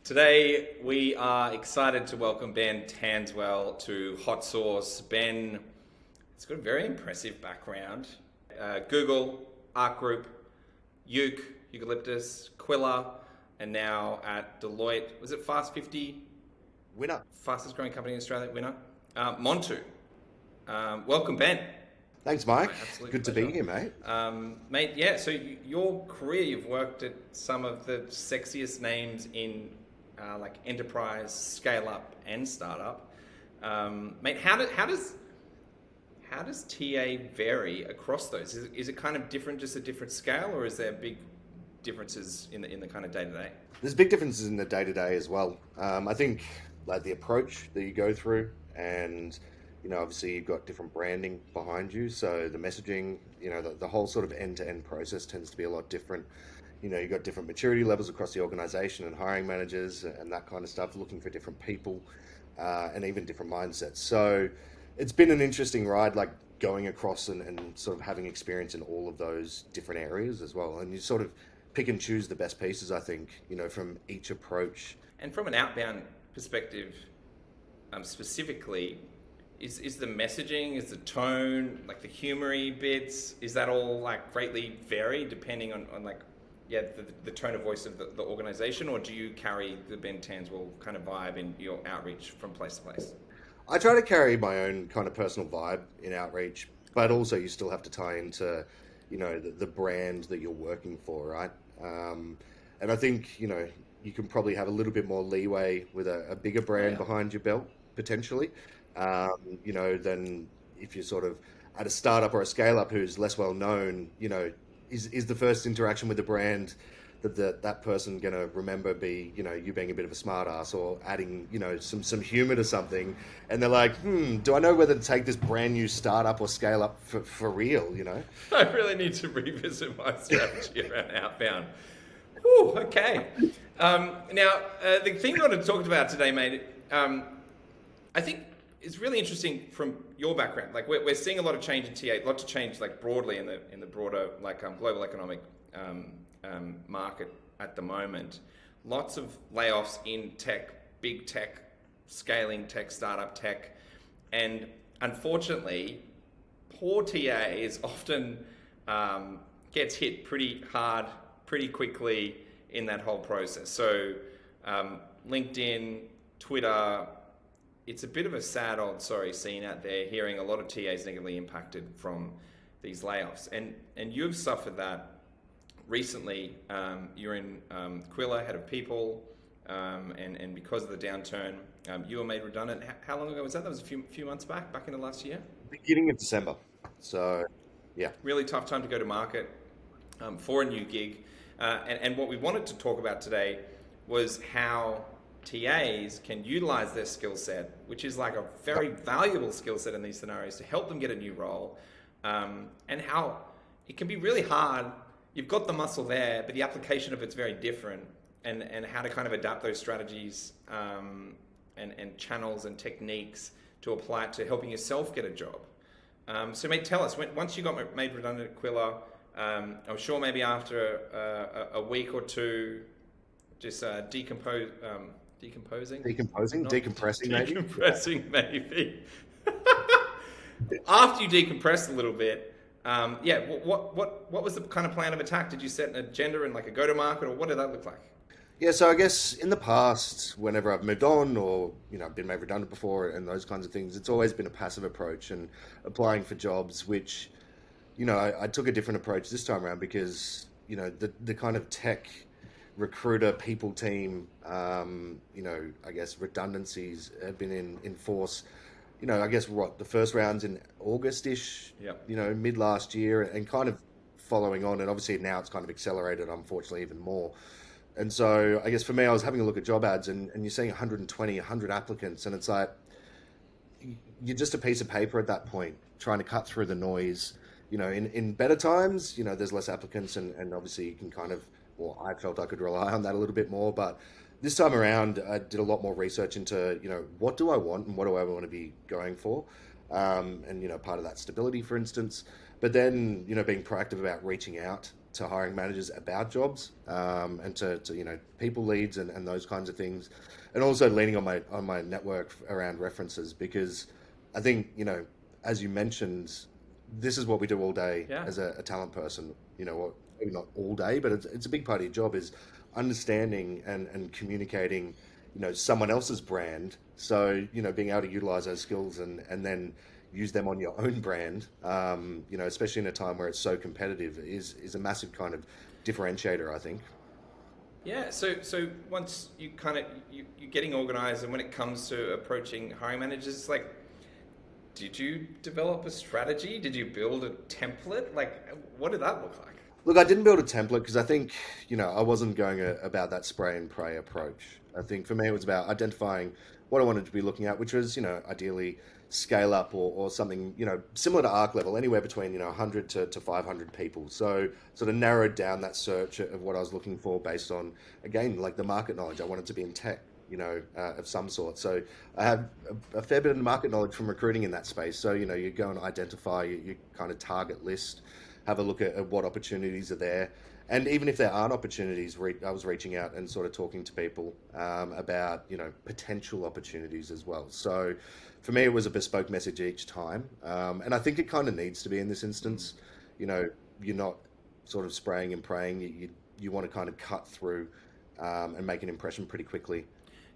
Today, we are excited to welcome Ben Tanswell to Hot Sauce. Ben has got a very impressive background. Google, Art Group, Eucalyptus, Quilla, and now at Deloitte. Was it Fast 50? Winner. Fastest growing company in Australia, winner. Montu. Welcome, Ben. Thanks, Mike. My absolute Good to pleasure. be here, mate. Mate, yeah, so your career, you've worked at some of the sexiest names in like enterprise, scale up, and startup. Mate, how does TA vary across those? Is it kind of different, just a different scale, or is there big differences in the kind of day to day? There's big differences in the day-to-day as well. I think like the approach that you go through and obviously you've got different branding behind you. So the messaging, the whole sort of end-to-end process tends to be a lot different. You've got different maturity levels across the organization and hiring managers and that kind of stuff, looking for different people and even different mindsets. So it's been an interesting ride, like going across and sort of having experience in all of those different areas as well. And you sort of pick and choose the best pieces, I think, from each approach. And from an outbound perspective, specifically, is the messaging, is the tone, like the humory bits, is that all like greatly varied depending on like, yeah, the tone of voice of the organization, or do you carry the Ben Tanswell kind of vibe in your outreach from place to place? I try to carry my own kind of personal vibe in outreach, but also you still have to tie into, the brand that you're working for, right? And I think, you can probably have a little bit more leeway with a bigger brand behind your belt, potentially, than if you're sort of at a startup or a scale up who's less well known, is the first interaction with the brand that person going to remember be, you being a bit of a smart ass or adding, some humor to something. And they're like, do I know whether to take this brand new startup or scale up for real, I really need to revisit my strategy around outbound. Whew, okay. Now, the thing we want to talk about today, mate, I think it's really interesting from your background. Like we're seeing a lot of change in TA, a lot of change like broadly in the broader like global economic market at the moment. Lots of layoffs in tech, big tech, scaling tech, startup tech, and unfortunately, poor TA is often gets hit pretty hard, pretty quickly in that whole process. So LinkedIn, Twitter, it's a bit of a sad old sorry scene out there, hearing a lot of TAs negatively impacted from these layoffs. And you've suffered that recently. You're in Quilla, head of people, and because of the downturn, you were made redundant. How long ago was that? That was a few months back in the last year? Beginning of December. So, yeah. Really tough time to go to market for a new gig. And what we wanted to talk about today was how TAs can utilize their skill set, which is like a very valuable skill set in these scenarios, to help them get a new role, and how it can be really hard. You've got the muscle there, but the application of it's very different, and how to kind of adapt those strategies and channels and techniques to apply it to helping yourself get a job. So mate, tell us, once you got made redundant at Quilla, I'm sure maybe after a week or two, just decomposing, maybe. After you decompressed a little bit, what was the kind of plan of attack? Did you set an agenda and like a go-to-market, or what did that look like? Yeah, so I guess in the past, whenever I've moved on or, been made redundant before and those kinds of things, it's always been a passive approach and applying for jobs, which, I took a different approach this time around because, the kind of tech recruiter people team, I guess redundancies have been in force, I guess the first round's in August-ish, mid last year, and kind of following on. And obviously now it's kind of accelerated, unfortunately, even more. And so I guess for me, I was having a look at job ads and you're seeing 120, 100 applicants. And it's like, you're just a piece of paper at that point, trying to cut through the noise. In better times, there's less applicants and obviously you can kind of, well, I felt I could rely on that a little bit more. But this time around, I did a lot more research into, what do I want and what do I want to be going for? And, part of that stability, for instance. but then, being proactive about reaching out to hiring managers about jobs, and to people leads and those kinds of things, and also leaning on my network around references, because I think, as you mentioned, this is what we do all day Yeah. as a talent person. Or maybe not all day, but it's a big part of your job is understanding and communicating, someone else's brand. So, being able to utilize those skills and then use them on your own brand, especially in a time where it's so competitive, is a massive kind of differentiator, I think. Yeah, so once you kind of you're getting organized, and when it comes to approaching hiring managers, like, did you develop a strategy? Did you build a template? Like, what did that look like? Look, I didn't build a template because I think, I wasn't going about that spray and pray approach. I think for me, it was about identifying what I wanted to be looking at, which was, ideally scale up or something, similar to ARC level, anywhere between, 100 to 500 people. So sort of narrowed down that search of what I was looking for based on, again, like the market knowledge. I wanted to be in tech, of some sort. So I have a fair bit of market knowledge from recruiting in that space. So, you go and identify, you kind of target list, have a look at what opportunities are there. And even if there aren't opportunities, I was reaching out and sort of talking to people, about, potential opportunities as well. So for me, it was a bespoke message each time. And I think it kind of needs to be in this instance. You're not sort of spraying and praying. You want to kind of cut through, and make an impression pretty quickly.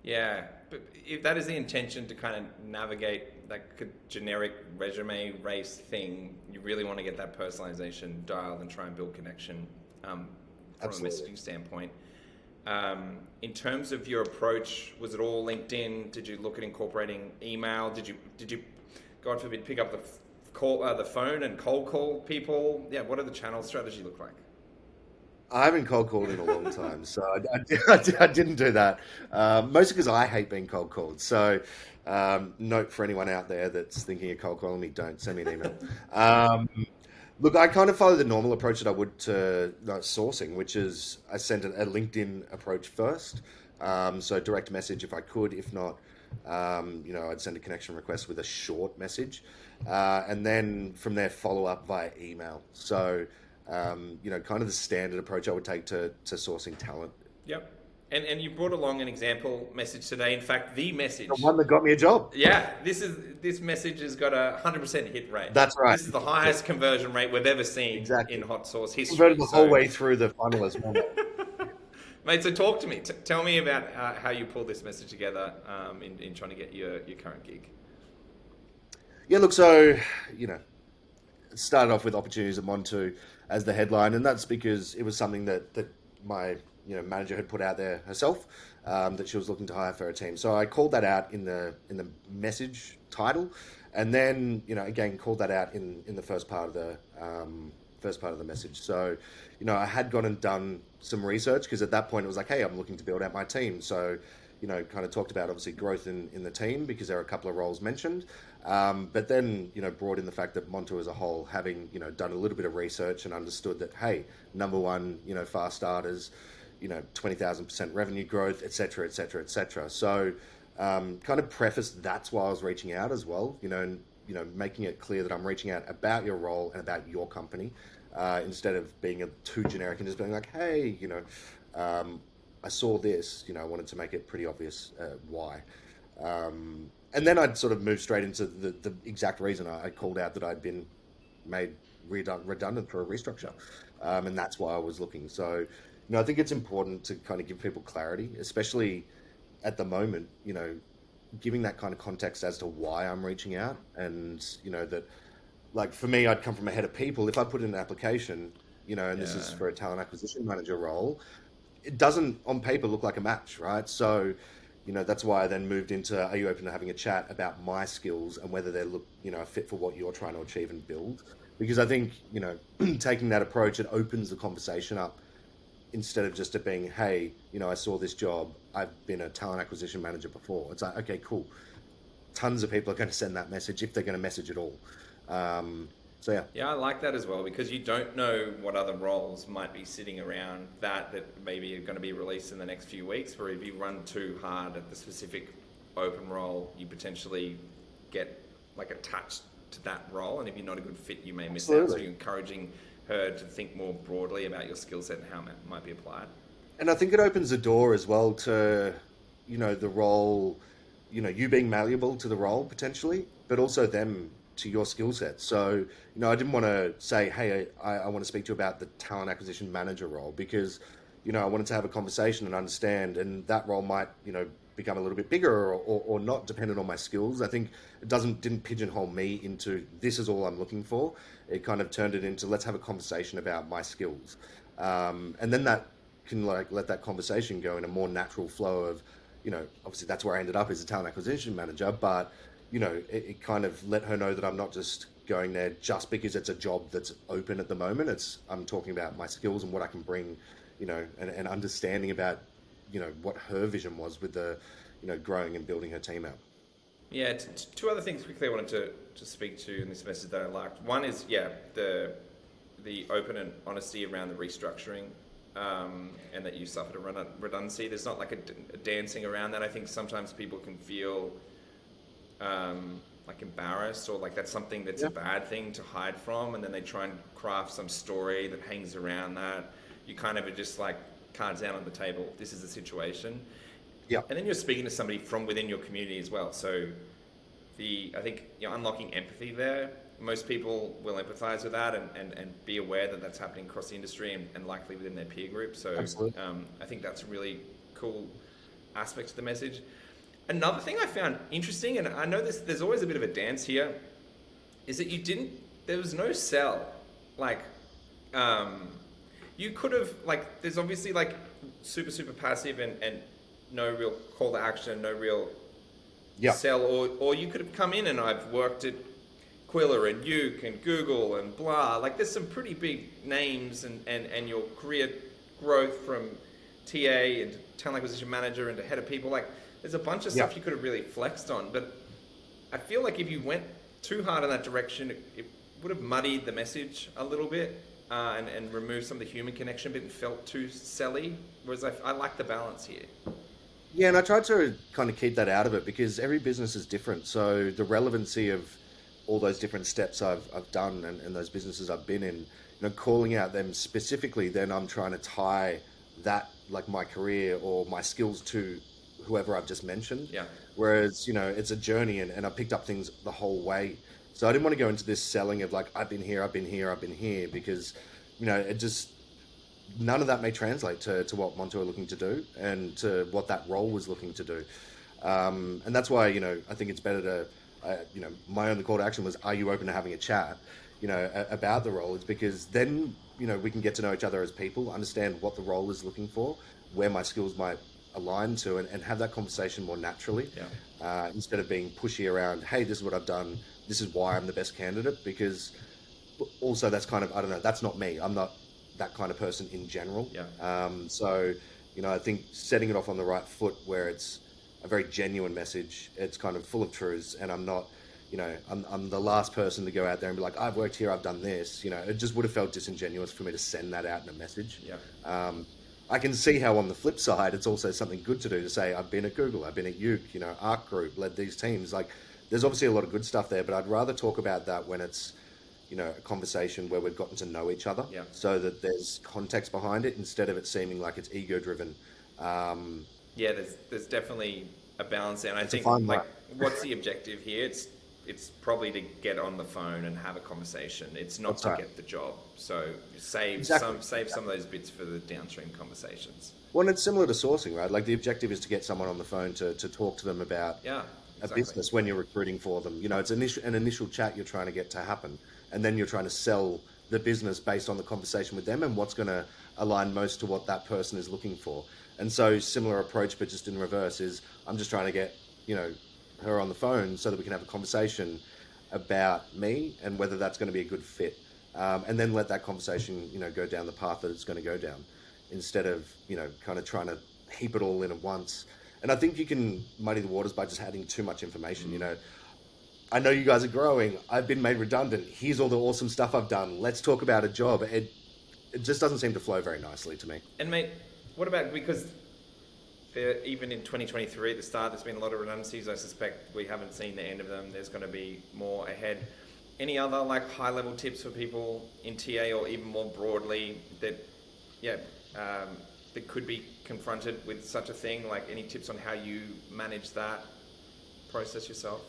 Yeah, but if that is the intention, to kind of navigate like a generic resume race thing, you really want to get that personalization dialed and try and build connection, from a Absolutely. messaging standpoint. In terms of your approach, was it all LinkedIn? Did you look at incorporating email? Did you, God forbid, pick up the phone and cold call people? Yeah, what did the channel strategy look like? I haven't cold called in a long time, so I didn't do that. Mostly because I hate being cold called. So, note for anyone out there that's thinking of cold calling me, don't send me an email. Um, Look, I kind of follow the normal approach that I would to sourcing, which is I sent a LinkedIn approach first. So direct message if I could. If not, I'd send a connection request with a short message, and then from there follow up via email. So, kind of the standard approach I would take to sourcing talent. Yep. And you brought along an example message today. In fact, the The message. one that got me a job. Yeah, this message has got a 100% hit rate. That's right. This is the highest conversion rate we've ever seen in Exactly. hot sauce history. Converted the whole So, way through the funnel as well. mate, so talk to me. Tell me about how you pulled this message together, in trying to get your current gig. Yeah, look, so, you know, it started off with opportunities at Montu as the headline, and that's because it was something that my manager had put out there herself, that she was looking to hire for her team. So I called that out in the message title, and then again called that out in the first part of the message. So I had gone and done some research because at that point it was like, hey, I'm looking to build out my team. So kind of talked about obviously growth in the team because there are a couple of roles mentioned. But then, brought in the fact that Monto as a whole, having, done a little bit of research and understood that, hey, number one, fast starters, 20,000% revenue growth, et cetera, et cetera, et cetera. So, kind of prefaced that's why I was reaching out as well, and, making it clear that I'm reaching out about your role and about your company, instead of being too generic and just being like, hey, I saw this, I wanted to make it pretty obvious, why. And then I'd sort of move straight into the exact reason I called out that I'd been made redundant for a restructure. And that's why I was looking. So, I think it's important to kind of give people clarity, especially at the moment, giving that kind of context as to why I'm reaching out. And, that like for me, I'd come from a head of people. If I put in an application, and this is Yeah. for a talent acquisition manager role, it doesn't on paper look like a match, right? So, that's why I then moved into, are you open to having a chat about my skills and whether they're a fit for what you're trying to achieve and build? Because I think, taking that approach, it opens the conversation up instead of just it being, hey, I saw this job. I've been a talent acquisition manager before. It's like, okay, cool. Tons of people are going to send that message if they're going to message at all. So yeah, Yeah, I like that as well because you don't know what other roles might be sitting around that maybe are going to be released in the next few weeks. Where if you run too hard at the specific open role, you potentially get like attached to that role, and if you're not a good fit, you may miss out. So Absolutely. you're encouraging her to think more broadly about your skill set and how it might be applied. And I think it opens the door as well to, the role, you being malleable to the role potentially, but also them to your skill set. So, I didn't want to say, hey, I want to speak to you about the talent acquisition manager role because, I wanted to have a conversation and understand, and that role might, become a little bit bigger or not, dependent on my skills. I think it didn't pigeonhole me into this is all I'm looking for. It kind of turned it into let's have a conversation about my skills, and then that can let that conversation go in a more natural flow of, obviously that's where I ended up as a talent acquisition manager, but it kind of let her know that I'm not just going there just because it's a job that's open at the moment. I'm talking about my skills and what I can bring, and understanding about, what her vision was with the, growing and building her team out. Yeah, two other things quickly I wanted to speak to in this message that I liked. One is, the open and honesty around the restructuring, and that you suffered a redundancy. There's not like a dancing around that. I think sometimes people can feel like embarrassed, or like that's something that's a bad thing to hide from, and then they try and craft some story that hangs around that. You kind of are just like cards down on the table. This is the situation. Yeah. And then you're speaking to somebody from within your community as well. So I think you're unlocking empathy there. Most people will empathize with that and be aware that that's happening across the industry and likely within their peer group. So I think that's a really cool aspect of the message. Another thing I found interesting, and I know there's always a bit of a dance here, is that there was no sell. Like, you could have, like, there's obviously like super, super passive and no real call to action, no real sell, or you could have come in and I've worked at Quilla and Uke and Google and blah. Like, there's some pretty big names and your career growth from TA and talent acquisition manager into head of people. Like, there's a bunch of stuff you could have really flexed on. But I feel like if you went too hard in that direction, it would have muddied the message a little bit and removed some of the human connection a bit and felt too selly. Whereas I like the balance here. Yeah, and I tried to kind of keep that out of it because every business is different. So the relevancy of all those different steps I've done and those businesses I've been in, calling out them specifically, then I'm trying to tie that, like my career or my skills to whoever I've just mentioned. Yeah. Whereas, it's a journey and I picked up things the whole way. So I didn't want to go into this selling of like, I've been here because, it just, none of that may translate to what Monto are looking to do and to what that role was looking to do. And that's why, I think it's better to, my only call to action was, are you open to having a chat, about the role? It's because then, we can get to know each other as people, understand what the role is looking for, where my skills might align to, and have that conversation more naturally, instead of being pushy around, hey, this is what I've done, this is why I'm the best candidate, because also that's kind of, I don't know, that's not me. I'm not that kind of person in general. So, I think setting it off on the right foot where it's a very genuine message, it's kind of full of truths, and I'm not, I'm the last person to go out there and be like, I've worked here, I've done this, it just would have felt disingenuous for me to send that out in a message. I can see how on the flip side, it's also something good to do to say, I've been at Google, I've been at Uke, Arc Group, led these teams. Like, there's obviously a lot of good stuff there, but I'd rather talk about that when it's, a conversation where we've gotten to know each other, so that there's context behind it instead of it seeming like it's ego driven. There's definitely a balance there, and I think like, what's the objective here? It's probably to get on the phone and have a conversation. It's not to get the job. So save some of those bits for the downstream conversations. Well, and it's similar to sourcing, right? Like, the objective is to get someone on the phone to talk to them about a business when you're recruiting for them. It's an initial chat you're trying to get to happen, and then you're trying to sell the business based on the conversation with them and what's going to align most to what that person is looking for. And so similar approach, but just in reverse, is I'm just trying to get, her on the phone so that we can have a conversation about me and whether that's going to be a good fit. And then let that conversation, go down the path that it's going to go down, instead of, kind of trying to heap it all in at once. And I think you can muddy the waters by just adding too much information. I know you guys are growing. I've been made redundant. Here's all the awesome stuff I've done. Let's talk about a job. It just doesn't seem to flow very nicely to me. And mate, what about, because even in 2023 at the start, there's been a lot of redundancies. I suspect we haven't seen the end of them. There's going to be more ahead. any other like high level tips for people in TA or even more broadly that, yeah, that could be confronted with such a thing? Like any tips on how you manage that process yourself?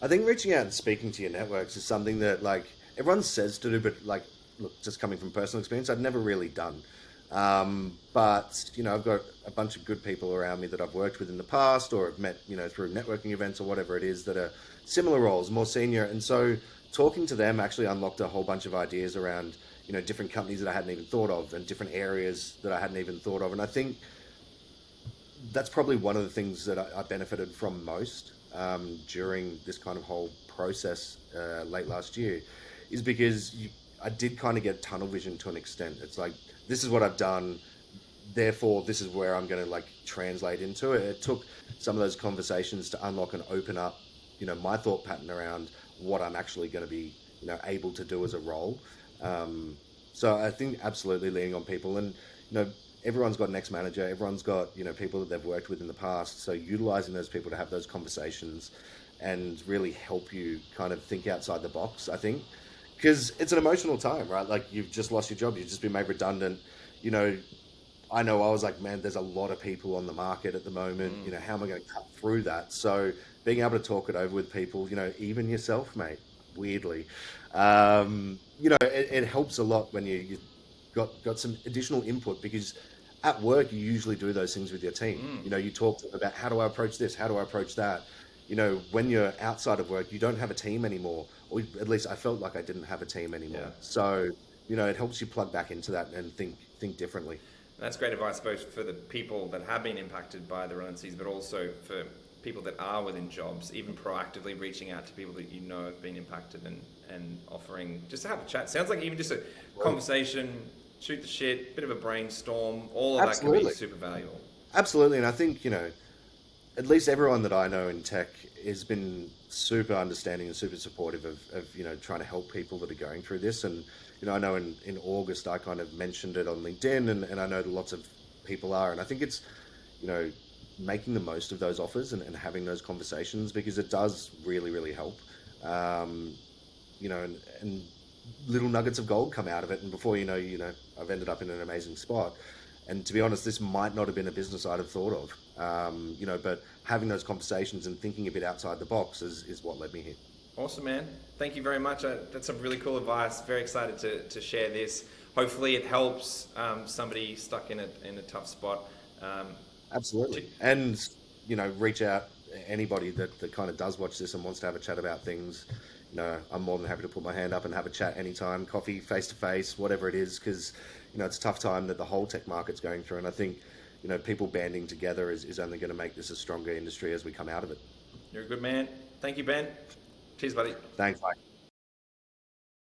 I think reaching out and speaking to your networks is something that like everyone says to do, but like, look, just coming from personal experience, I'd never really done. But I've got a bunch of good people around me that I've worked with in the past, or have met, through networking events or whatever it is, that are similar roles, more senior. And so talking to them actually unlocked a whole bunch of ideas around, different companies that I hadn't even thought of, and different areas that I hadn't even thought of. And I think that's probably one of the things that I benefited from most during this kind of whole process late last year, is because I did kind of get tunnel vision to an extent. It's like, this is what I've done, therefore this is where I'm going to like translate into it. It took some of those conversations to unlock and open up, my thought pattern around what I'm actually going to be, able to do as a role. So I think absolutely leaning on people, and everyone's got an ex-manager, everyone's got people that they've worked with in the past. So utilizing those people to have those conversations and really help you kind of think outside the box, I think, because it's an emotional time, right? Like, you've just lost your job, you've just been made redundant. I know I was like, man, there's a lot of people on the market at the moment. How am I going to cut through that? So being able to talk it over with people, even yourself, mate, weirdly, it helps a lot when you got some additional input, because at work you usually do those things with your team. You talk about, how do I approach this? How do I approach that? When you're outside of work, you don't have a team anymore, or at least I felt like I didn't have a team anymore. Yeah. So, it helps you plug back into that and think differently. That's great advice, both for the people that have been impacted by the redundancies, but also for people that are within jobs, even proactively reaching out to people that have been impacted, and offering just to have a chat. Sounds like even just a conversation, shoot the shit, bit of a brainstorm, all of that can be super valuable. Absolutely. And I think, at least everyone that I know in tech has been super understanding and super supportive of trying to help people that are going through this. And, I know in August, I kind of mentioned it on LinkedIn, and I know that lots of people are. And I think it's, making the most of those offers, and having those conversations, because it does really, really help. And little nuggets of gold come out of it. And before I've ended up in an amazing spot. And to be honest, this might not have been a business I'd have thought of, but having those conversations and thinking a bit outside the box is what led me here. Awesome, man. Thank you very much. That's some really cool advice. Very excited to share this. Hopefully it helps somebody stuck in a tough spot. Absolutely. And, reach out, anybody that kind of does watch this and wants to have a chat about things. I'm more than happy to put my hand up and have a chat anytime, coffee, face to face, whatever it is, because, it's a tough time that the whole tech market's going through. And I think, people banding together is only going to make this a stronger industry as we come out of it. You're a good man. Thank you, Ben. Cheers, buddy. Thanks, Mike.